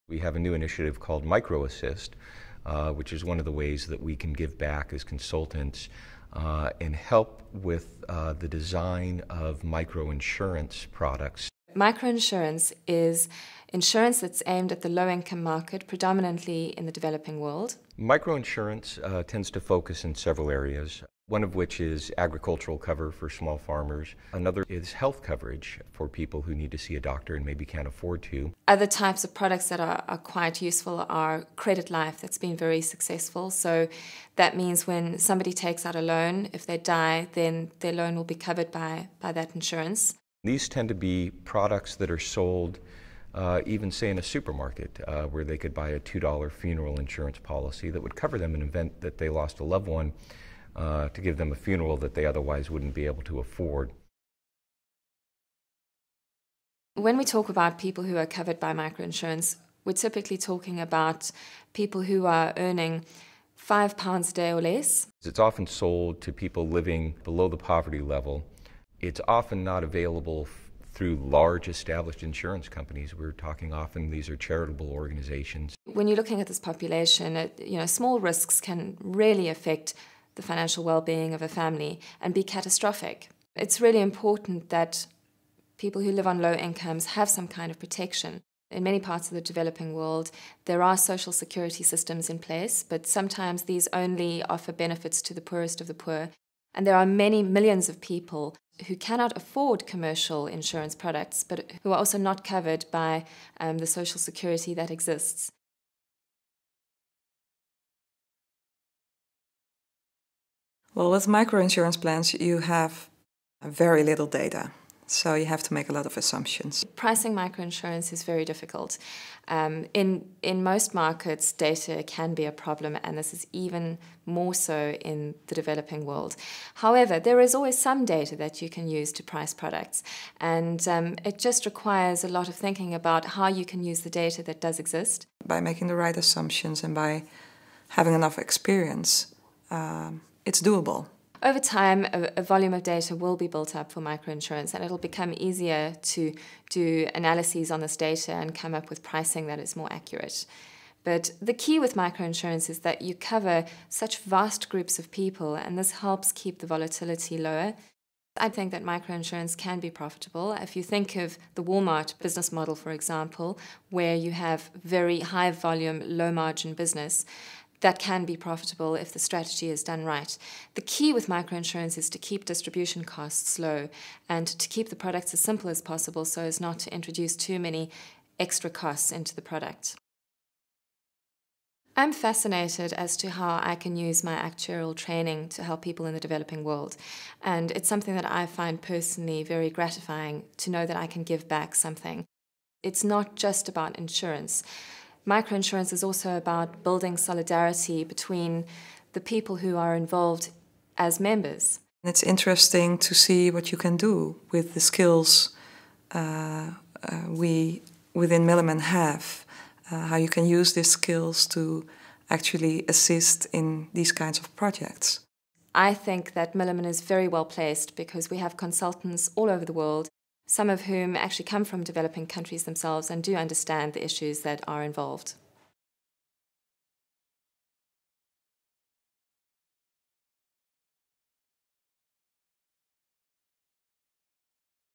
We have a new initiative called MicroAssist, which is one of the ways that we can give back as consultants and help with the design of microinsurance products. Microinsurance is insurance that's aimed at the low-income market, predominantly in the developing world. Microinsurance tends to focus in several areas, one of which is agricultural cover for small farmers. Another is health coverage for people who need to see a doctor and maybe can't afford to. Other types of products that are quite useful are credit life. That's been very successful. So that means when somebody takes out a loan, if they die, then their loan will be covered by that insurance. These tend to be products that are sold even, say, in a supermarket, where they could buy a $2 funeral insurance policy that would cover them in the event that they lost a loved one, to give them a funeral that they otherwise wouldn't be able to afford. When we talk about people who are covered by microinsurance, we're typically talking about people who are earning £5 a day or less. It's often sold to people living below the poverty level. It's often not available through large established insurance companies. We're talking often these are charitable organizations. When you're looking at this population, small risks can really affect the financial well-being of a family and be catastrophic. It's really important that people who live on low incomes have some kind of protection. In many parts of the developing world, there are social security systems in place, but sometimes these only offer benefits to the poorest of the poor. And there are many millions of people who cannot afford commercial insurance products, but who are also not covered by the social security that exists. Well, with microinsurance plans, you have very little data, so you have to make a lot of assumptions. Pricing microinsurance is very difficult. In most markets, data can be a problem, and this is even more so in the developing world. However, there is always some data that you can use to price products, and it just requires a lot of thinking about how you can use the data that does exist. By making the right assumptions and by having enough experience, it's doable. Over time, a volume of data will be built up for microinsurance, and it'll become easier to do analyses on this data and come up with pricing that is more accurate. But the key with microinsurance is that you cover such vast groups of people, and this helps keep the volatility lower. I think that microinsurance can be profitable. If you think of the Walmart business model, for example, where you have very high volume, low margin business, that can be profitable if the strategy is done right. The key with microinsurance is to keep distribution costs low and to keep the products as simple as possible so as not to introduce too many extra costs into the product. I'm fascinated as to how I can use my actuarial training to help people in the developing world. And it's something that I find personally very gratifying to know that I can give back something. It's not just about insurance. Microinsurance is also about building solidarity between the people who are involved as members. It's interesting to see what you can do with the skills we within Milliman have, how you can use these skills to actually assist in these kinds of projects. I think that Milliman is very well placed because we have consultants all over the world, some of whom actually come from developing countries themselves and do understand the issues that are involved.